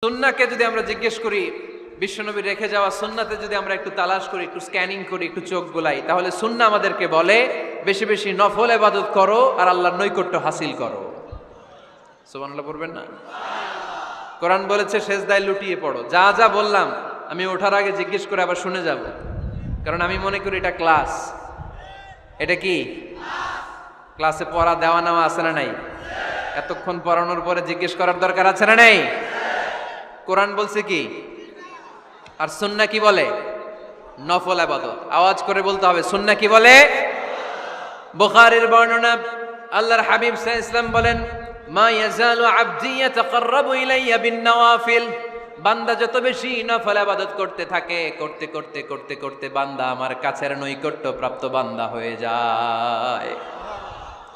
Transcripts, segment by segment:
সুন্নাহকে যদি আমরা জিজ্ঞেস করি, বিশ্বনবী রেখে যাওয়া সুন্নাতে যদি আমরা একটু তালাশ করি, একটু স্ক্যানিং করি, একটু চোখ গোলাই, তাহলে সুন্নাহ আমাদেরকে বলে বেশি বেশি নফল ইবাদত করো আর আল্লাহর নৈকট্য হাসিল করো। সুবহানাল্লাহ পড়বেন না? কোরআন বলেছে সেজদায় লুটিয়ে পড়ো। যা যা বললাম আমি ওঠার আগে জিজ্ঞেস করে আবার শুনে যাব, কারণ আমি মনে করি এটা ক্লাস। এটা কি ক্লাসে পড়া দেওয়া নেওয়া আছে না নাই? এতক্ষণ পড়ানোর পরে জিজ্ঞেস করার দরকার আছে না নাই? কোরআন বলছে কি আর সুন্নাহ কি বলে? নফল ইবাদত। আওয়াজ করে বলতে হবে, সুন্নাহ কি বলে? বুখারীর বর্ণনা, আল্লাহর হাবিব সাল্লাল্লাহু আলাইহি ওয়াসাল্লাম বলেন, মা ইয়াজালু আবদি ইয়াতাকাররাবু ইলাইয়া বিন-নওয়াফিল। বান্দা যত বেশি নফল ইবাদত করতে থাকে, করতে করতে করতে করতে বান্দা আমার কাছের নৈকট্য প্রাপ্ত বান্দা হয়ে যায়।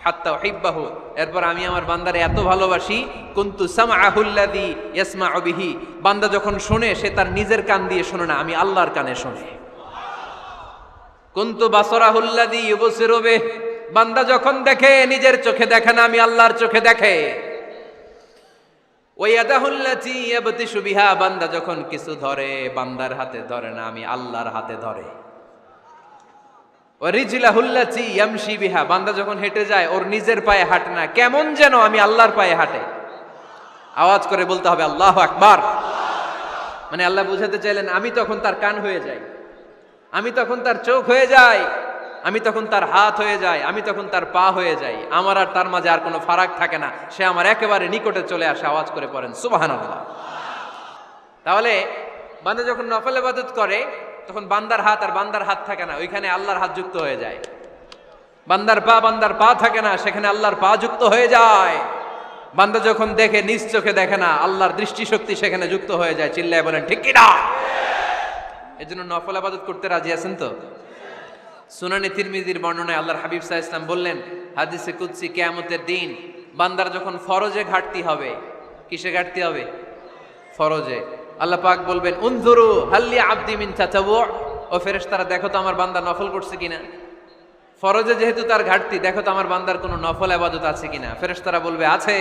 হাত্তা উহিব্বাহু, এরপর আমি আমার বান্দারে এত ভালোবাসি, কুনতু সামআহুল্লাযী ইয়াসমাউ বিহি। বান্দা যখন শুনে সে তার নিজের কান দিয়ে শুনে না, আমি আল্লাহর কানে শুনে। কুনতু বাসরাহুল্লাযী ইউবসিরু বিহি। বান্দা যখন দেখে নিজের চোখে দেখে না, আমি আল্লাহর চোখে দেখে। ওয়া ইয়াদাহুল্লাতী ইয়াবতিশু বিহা। বান্দা যখন কিছু ধরে বান্দার হাতে ধরে না, আমি আল্লাহর হাতে ধরে। রিজলাহুল্লাতী ইয়ামশি বিহা। বান্দা যখন হেঁটে যায় ওর নিজের পায়ে হাঁটে না, কেমন যেন আমি আল্লাহর পায়ে হাঁটে। আওয়াজ করে বলতে হবে আল্লাহু আকবার। মানে আল্লাহ বুঝাতে চাইলেন আমি তখন তার কান হয়ে যাই, আমি তখন তার চোখ হয়ে যাই, আমি তখন তার হাত হয়ে যাই, আমি তখন তার পা হয়ে যাই। আমার আর তার মাঝে আর কোনো ফারাক থাকে না, সে আমার একেবারে নিকটে চলে আসে। আওয়াজ করে পড়েন সুবহানাল্লাহ। তাহলে বান্দা যখন নফল ইবাদত করে তখন বান্দার হাত আর বান্দার হাত থাকে না, ওইখানে আল্লাহর হাত যুক্ত হয়ে যায়। বান্দার পা থাকে না, সেখানে আল্লাহর পা যুক্ত হয়ে যায়। বান্দা যখন দেখে নিজ চোখে দেখে না, আল্লাহর দৃষ্টিশক্তি সেখানে যুক্ত হয়ে যায়। চিল্লায় বলেন ঠিক কি না? এজন্য নফল ইবাদত করতে রাজি আছেন তো? সুনানে তিরমিজির বর্ণনায় আল্লাহর হাবিব সাল্লাল্লাহু আলাইহি ওয়াসাল্লাম বললেন, হাদিসে কুদসি, কিয়ামতের দিন বান্দার যখন ফরজে ঘাটতি হবে, কিসে ঘাটতি হবে? ফরজে। আল্লাহ পাক বলবেন, উনজুরু হাল্লি আবদি মিন তাতাওয়ু। ও ফেরেশতারা দেখো তো আমার বান্দা নফল করছে কিনা। ফরজে যেহেতু তার ঘাটতি, দেখো তো আমার বান্দার কোনো নফল ইবাদত আছে কিনা। ফেরেশতারা বলবে আছে।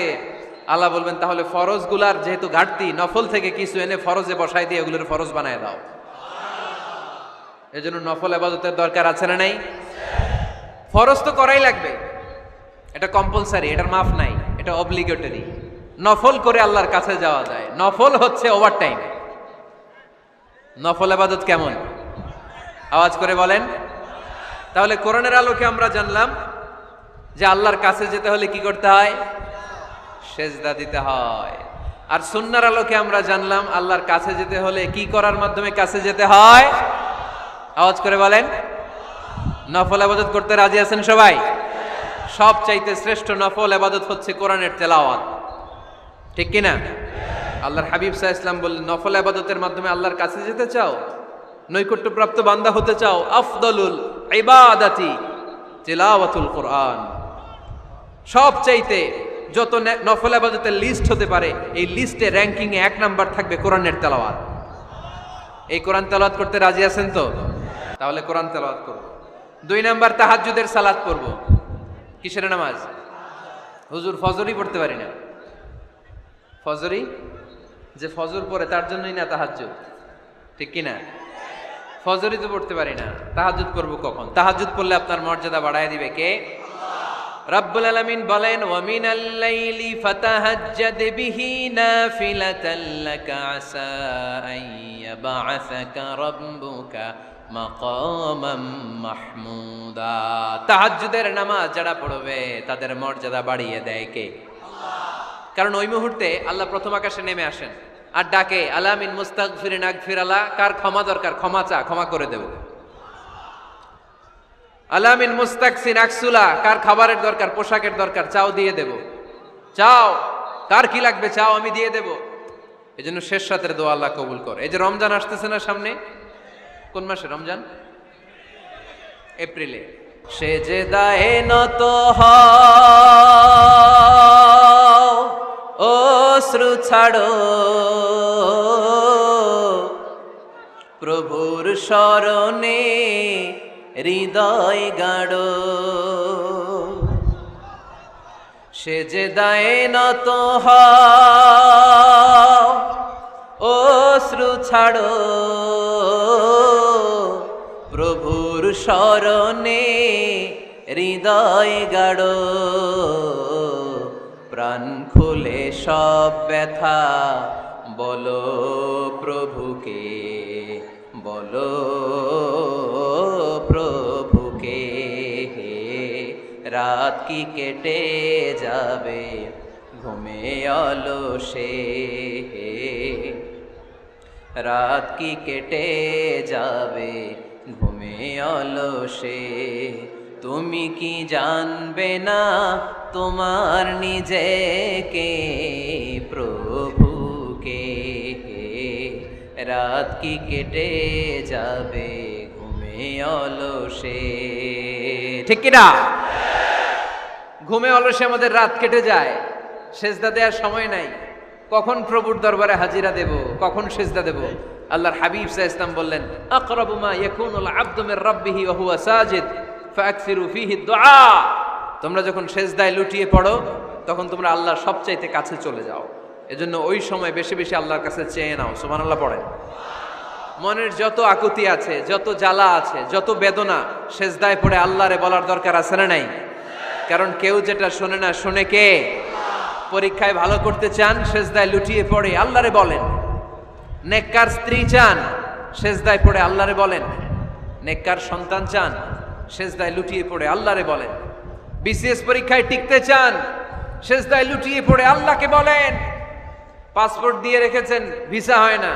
আল্লাহ বলবেন তাহলে ফরজগুলার যেহেতু ঘাটতি, নফল থেকে কিছু এনে ফরজে বসাই দিয়ে ওগুলোর ফরজ বানায় দাও। এজন্য নফল ইবাদতের দরকার আছে না নাই? ফরজ তো করাই লাগবে, এটা কম্পালসারি, এটার মাফ নাই, এটা অব্লিগেটরি। নফল করে আল্লাহর কাছে যাওয়া যায়। নফল হচ্ছে ওভার টাইম। নফল ইবাদত কেমন? আওয়াজ করে বলেন। তাহলে কোরআনের আলোকে আমরা জানলাম যে আল্লাহর কাছে যেতে হলে কি করতে হয়? সেজদা দিতে হয়। আর সুন্নাহর আলোকে আমরা জানলাম আল্লাহর কাছে যেতে হলে কি করার মাধ্যমে কাছে যেতে হয়? আওয়াজ করে বলেন। নফল ইবাদত করতে রাজি আছেন সবাই? সবচাইতে শ্রেষ্ঠ নফল ইবাদত হচ্ছে কোরআনের তেলাওয়াত, ঠিক কি না? আল্লাহর হাবিব সাল্লাল্লাহু আলাইহি ওয়াসাল্লাম বললেন, নফল ইবাদতের মাধ্যমে আল্লাহর কাছে যেতে চাও, নৈকট্যপ্রাপ্ত বান্দা হতে চাও, আফদলুল ইবাদাতি তিলাওয়াতুল কোরআন। সবচাইতে যত নফল ইবাদতের লিস্ট হতে পারে, এই লিস্টে র্যাঙ্কিং এ 1 নাম্বার থাকবে কোরআনের তেলাওয়াত। এই কোরআন তেলাওয়াত করতে রাজি আছেন তো? তাহলে কোরআন তেলাওয়াত করব। 2 নাম্বার তাহাজ্জুদের সালাত পড়ব। কিসের নামাজ? হুজুর ফজরই পড়তে পারি না। ফজরই যে ফজর পড়ে তার জন্যই না তাহাজ্জুদ, ঠিক কি না? ফজরই তো পড়তে পারি না, তাহাজ্জুদ করব কখন? তাহাজ্জুদ পড়লে আপনার মর্যাদা বাড়ায় দিবে কে? রাব্বুল আলামিন বলেন, ওয়া মিনাল লাইলি ফাতাহাজ্জাদ বিহি নাফিলাতান লাকা আসা আন ইয়াবআসাকা রাব্বুকা মাকামাম মাহমুদা। তাহাজ্জুদের নামাজ যারা পড়বে তাদের মর্যাদা বাড়িয়ে দেয় কে? কারণ ওই মুহূর্তে আল্লাহ প্রথম আকাশে নেমে আসেন আর ডাকে, আলা মিন মুস্তাগফিরিন আগফিরালা। কার ক্ষমা দরকার? ক্ষমা চা, ক্ষমা করে দেব। আলা মিন মুস্তাকসিন আকসুলা। কার খাবারের দরকার, পোশাকের দরকার, চাও দিয়ে দেব। চাও, কার কি লাগবে চাও, আমি দিয়ে দেব। এজন্য শেষ রাতের দোয়া আল্লাহ কবুল করে। এই যে রমজান আসতেছে না সামনে, কোন মাসে রমজান? এপ্রিলে। সেজদায়ে নত হও, অশ্রু ছাড়ো, প্রভুর শরণে হৃদয় গাড়ো। সেজদায়ে নত হও, অশ্রু ছাড়ো, প্রভুর শরণে হৃদয় গাড়ো, প্রাণ খুলে সব ব্যথা বলো প্রভুকে, বলো প্রভুকে। রাত কি কেটে যাবে ঘুমে অলসে, রাত কি কেটে যাবে ঘুমে অলসে। তুমি কি জানবে না তোমার নিজেকে, প্রভুকে। রাত কি কেটে যাবে ঘুমে অলসে, ঠিক কিনা? ঘুমে অলসে আমাদের রাত কেটে যায়, সেজদা দেওয়ার সময় নাই। কখন প্রভুর দরবারে হাজিরা দেব, কখন সেজদা দেব? আল্লাহর হাবিব সাল্লাল্লাহু আলাইহি ওয়াসাল্লাম বললেন, আকরাবু মা ইয়াকুনুল আবদু মির রাব্বিহি ওয়া হুয়া সাজিদ ফাকসিরু ফীহি দুআ। তোমরা যখন সেজদায় লুটিয়ে পড়ো তখন তোমরা আল্লাহর সবচাইতে কাছে চলে যাও, এজন্য ওই সময় বেশি বেশি আল্লাহর কাছে চেয়ে নাও। সুবহানাল্লাহ পড়েন। মনের যত আকুতি আছে, যত জ্বালা আছে, যত বেদনা, সেজদায় পড়ে আল্লাহরে বলার দরকার আছে না নাই? কারণ কেউ যেটা শোনে না, শোনে কে? পরীক্ষায় ভালো করতে চান, সেজদায় লুটিয়ে পড়ে আল্লাহরে বলেন। নেককার স্ত্রী চান, সেজদায় পড়ে আল্লাহরে বলেন। নেককার সন্তান চান, সেজদায় লুটিয়ে পড়ে আল্লাহরে বলেন। বিসিএস পরীক্ষায় টিকতে চান, সেজদায় লুটিয়ে পড়ে আল্লাহকে বলেন। পাসপোর্ট দিয়ে রেখেছেন, ভিসা হয় না,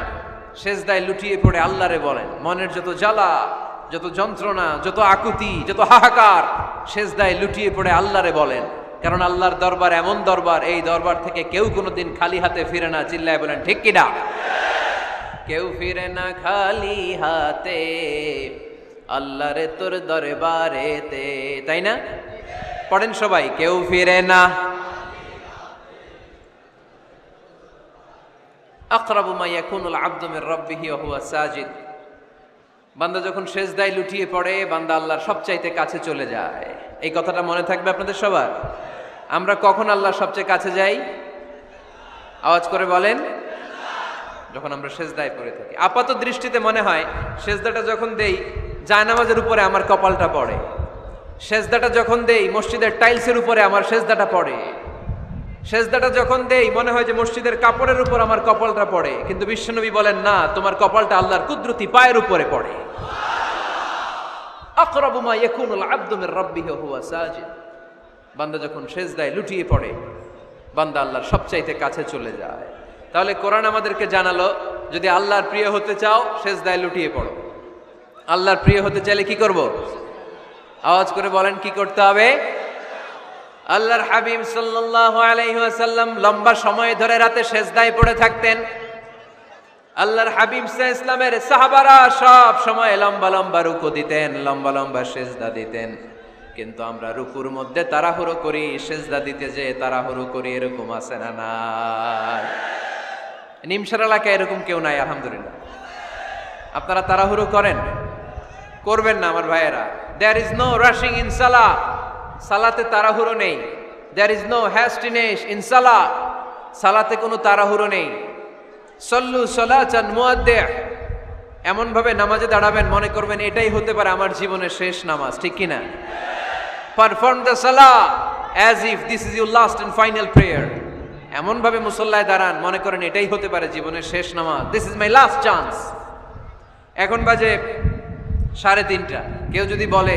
সেজদায় লুটিয়ে পড়ে আল্লাহরে বলেন। মনের যত জ্বালা, যত যন্ত্রণা, যত আকুতি, যত হাহাকার, সেজদায় লুটিয়ে পড়ে আল্লাহরে বলেন। কারণ আল্লাহর দরবার এমন দরবার, এই দরবার থেকে কেউ কোনোদিন খালি হাতে ফিরে না। চিল্লায় বলেন ঠিক কিনা? কেউ ফিরে না খালি হাতে আল্লাহরে তোর দরবারেতে, তাই না? পড়েন সবাই, কেউ ফিরে না। আকরাবু মা ইয়াকুনুল আবদু মির রাব্বিহি ওয়া হুয়া সাজিদ। বান্দা যখন সেজদায় লুটিয়ে পড়ে, বান্দা আল্লাহর সবচাইতে কাছে চলে যায়। এই কথাটা মনে থাকবে আপনাদের সবার। আমরা কখন আল্লাহর সবচেয়ে কাছে যাই? আওয়াজ করে বলেন। যখন আমরা সেজদায় পড়ে থাকি। আপাত দৃষ্টিতে মনে হয় সেজদাটা যখন দেই জায়নামাজের উপরে আমার কপালটা পড়ে, সেজদাটা যখন দেই মসজিদের টাইলসের উপরে আমার সেজদাটা পড়ে, সেজদাটা যখন দেই মনে হয় যে মসজিদের কাপড়ের উপর আমার কপালটা পড়ে। কিন্তু বিশ্বনবী বলেন না, তোমার কপালটা আল্লাহর কুদরতি পায়ের উপরে পড়ে। আকরাবু মা ইয়াকুনুল আবদু মির রাব্বিহি ওয়া হুয়া সাজিদ। বান্দা যখন সেজদায় লুটিয়ে পড়ে, বান্দা আল্লাহর সবচাইতে কাছে চলে যায়। তাহলে কোরআন আমাদেরকে জানালো, যদি আল্লাহর প্রিয় হতে চাও সেজদায় লুটিয়ে পড়ো। আল্লাহর প্রিয় হতে চাইলে কি করব? আওয়াজ করে বলেন কি করতে হবে? আল্লাহর হাবিব সাল্লাল্লাহু আলাইহি ওয়াসাল্লাম লম্বা সময় ধরে রাতে সেজদায় পড়ে থাকতেন। আল্লাহর হাবিব সাল্লাল্লাহু আলাইহি ওয়াসাল্লামের সাহাবারা সব সময় লম্বা লম্বা রুকু দিতেন, লম্বা লম্বা সেজদা দিতেন। কিন্তু আমরা রুকুর মধ্যে তাড়াহুড়ো করি, সেজদা দিতে যে তাড়াহুড়ো করি, এরকম আছে না নাই? নিমসার এলাকায় এরকম কেউ নাই আলহামদুলিল্লাহ। আপনারা তাড়াহুড়ো করেন? করবেন না আমার ভাইয়েরা। There is no rushing in সালাহ। সালাতে তাড়াহুড়ো নেই। There is no hastiness in সালাহ। সালাতে কোনো তাড়াহুড়ো নেই। সল্লু সালাতান মুআদ্দি'। এমন ভাবে নামাজে দাঁড়াবেন মনে করবেন এটাই হতে পারে আমার জীবনের শেষ নামাজ, ঠিক কি না? পারফর্ম দ্য সালাহ as if this is your last and final prayer. এমন ভাবে মুসল্লায় দাঁড়ান মনে করেন এটাই হতে পারে জীবনের শেষ নামাজ। This is my last chance. এখন বাজে 3:30। কেউ যদি বলে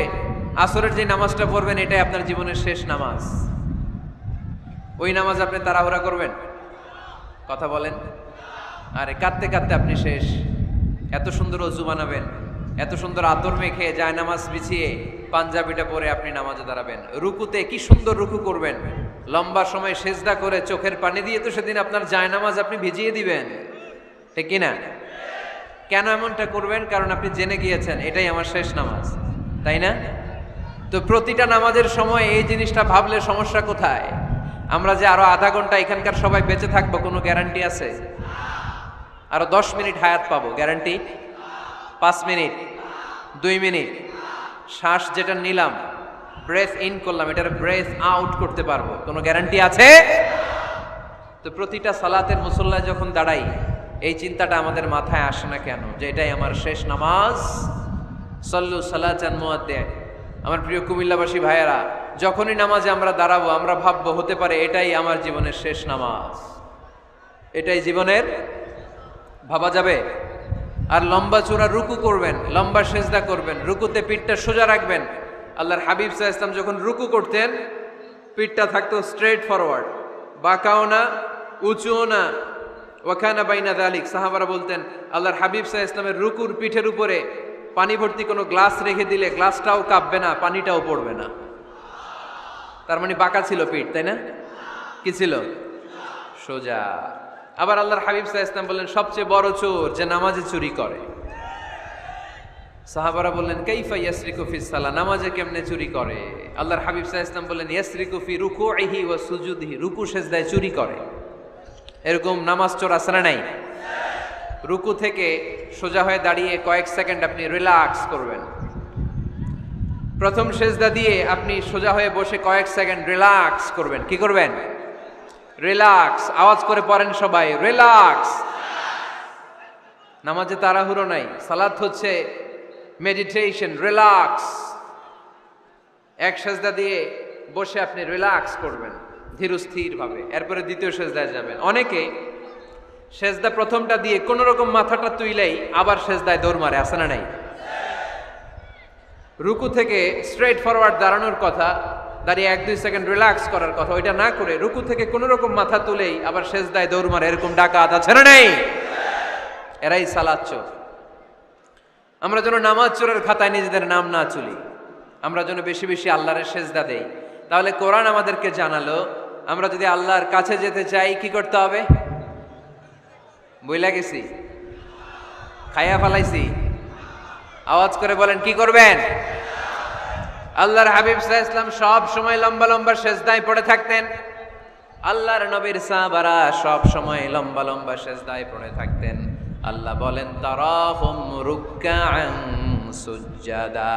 আসরের যে নামাজটা পড়বেন এটাই আপনার জীবনের শেষ নামাজ, ওই নামাজ আপনি তাড়াহুড়া করবেন? কথা বলেন। আরে কাঁদতে কাঁদতে আপনি শেষ। এত সুন্দর ওযু বানাবেন, এত সুন্দর আতর মেখে জায়নামাজ বিছিয়ে পাঞ্জাবিটা পরে আপনি নামাজে দাঁড়াবেন। রুকুতে কি সুন্দর রুকু করবেন, লম্বা সময় সেজদা করে চোখের পানি দিয়ে তো সেদিন আপনার জায়নামাজ আপনি ভিজিয়ে দিবেন, ঠিক কি না? কেন এমনটা করবেন? কারণ আপনি জেনে গিয়েছেন এটাই আমার শেষ নামাজ, তাই না? তো প্রতিটা নামাজের সময় এই জিনিসটা ভাবলে সমস্যা কোথায়? আমরা যে আরো আধা ঘন্টা এখানকার সবাই বেঁচে থাকবো কোনো গ্যারান্টি আছে? আরো 10 মিনিট হায়াত পাবো, গ্যারান্টি? 5 মিনিট, 2 মিনিট শ্বাস যেটা নিলাম, ব্রেথ ইন করলাম, এটার ব্রেথ আউট করতে পারবো, কোনো গ্যারান্টি আছে? তো প্রতিটা সালাতের মুসল্লায় যখন দাঁড়াই এই চিন্তাটা আমাদের মাথায় আসে না কেন যে এটাই আমার শেষ নামাজ? সল্লু সালাতান মুআদ্দিন। আমার প্রিয় কুমিল্লাবাসী ভাইয়েরা, যখনই নামাজে আমরা দাঁড়াবো আমরা ভাববো হতে পারে এটাই আমার জীবনের শেষ নামাজ। এটাই জীবনের, ভাবা যাবে? আর লম্বা চূড়া রুকু করবেন, লম্বা সেজদা করবেন, রুকুতে পিঠটা সোজা রাখবেন। আল্লাহর হাবিব সাল্লাল্লাহু আলাইহি ওয়াসাল্লাম যখন রুকু করতেন পিঠটা থাকতো স্ট্রেট ফরওয়ার্ড, বাঁকাও না উঁচুও না। ওয়াকানা বাইনা যালিক। সাহাবারা বলতেন আল্লাহর হাবিব সাল্লাল্লাহু আলাইহি ওয়াসাল্লামের রুকুর পিঠের উপরে পানি ভর্তি কোনো গ্লাস রেখে দিলে গ্লাসটাও কাঁপবে না, পানিটাও পড়বে না। তার মানে বাঁকা ছিল পিঠ, তাই না? কি ছিল? সোজা। আবার আল্লাহর হাবিব সাল্লাল্লাহু আলাইহি ওয়াসাল্লাম বললেন সবচেয়ে বড় চোর যে নামাজে চুরি করে। সাহাবারা বললেন কাইফা ইয়াসরিকু ফিস সালাহ, নামাজে কেমনে চুরি করে? আল্লাহর হাবিব সাল্লাল্লাহু আলাইহি ওয়াসাল্লাম বললেন ইয়াসরিকু ফি রুকুইহি ওয়া সুজুদিহি, রুকু সেজদায় চুরি করে। এরকম নামাজ চোর আছে না নাই? রুকু থেকে সোজা হয়ে দাঁড়িয়ে কয়েক সেকেন্ড আপনি রিল্যাক্স করবেন। প্রথম সেজদা দিয়ে আপনি সোজা হয়ে বসে কয়েক সেকেন্ড রিল্যাক্স করবেন। কি করবেন? রিল্যাক্স। আওয়াজ করে পড়েন সবাই, রিল্যাক্স। নামাজে তাড়াহুড়ো নাই, সালাত হচ্ছে মেডিটেশন, রিল্যাক্স। এক সেজদা দিয়ে বসে আপনি রিল্যাক্স করবেন ধীরস্থির ভাবে, এরপরে দ্বিতীয় সেজদায় যাবেন। অনেকে সেজদা প্রথমটা দিয়ে কোন রকম মাথাটা তুইলেই আবার সেজদায় দৌড় মারে, আছে না নাই? রুকু থেকে স্ট্রেট ফরওয়ার্ড দাঁড়ানোর কথা, দাঁড়িয়ে 1-2 সেকেন্ড রিল্যাক্স করার কথা, ওইটা না করে রুকু থেকে কোন রকম মাথা তুলেই আবার সেজদায় দৌড় মারে, এরকম ডাকাত আছে না নাই? এরাই সালাত চোর। আমরা যেন নামাজ চোরের খাতায় নিজেদের নাম না তুলি, আমরা যেন বেশি বেশি আল্লাহর সেজদা দেই। তাহলে কোরআন আমাদেরকে জানালো আমরা যদি আল্লাহর কাছে যেতে চাই কি করতে হবে? বইলা গেছি, খাইয়া ফেলাইছি? আওয়াজ করে বলেন কি করবেন? আল্লাহর হাবিব সাল্লাল্লাহু আলাইহি ওয়াসাল্লাম সব সময় লম্বা লম্বা সেজদায় পড়ে থাকতেন। আল্লাহর নবীর সাহাবারা সব সময় লম্বা লম্বা সেজদায় পড়ে থাকতেন। আল্লাহ বলেন তারাহুম রুকআন সুজদা।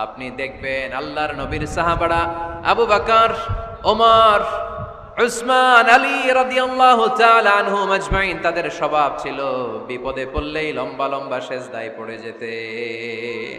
আপনি দেখবেন আল্লাহর নবীর সাহাবারা আবু বকর, ওমর, উসমান, আলী রাদিয়াল্লাহু তাআলা আনহুম আজমাইন, তাদের স্বভাব ছিল বিপদে পড়লেই লম্বা লম্বা সেজদায় পড়ে যেতেন।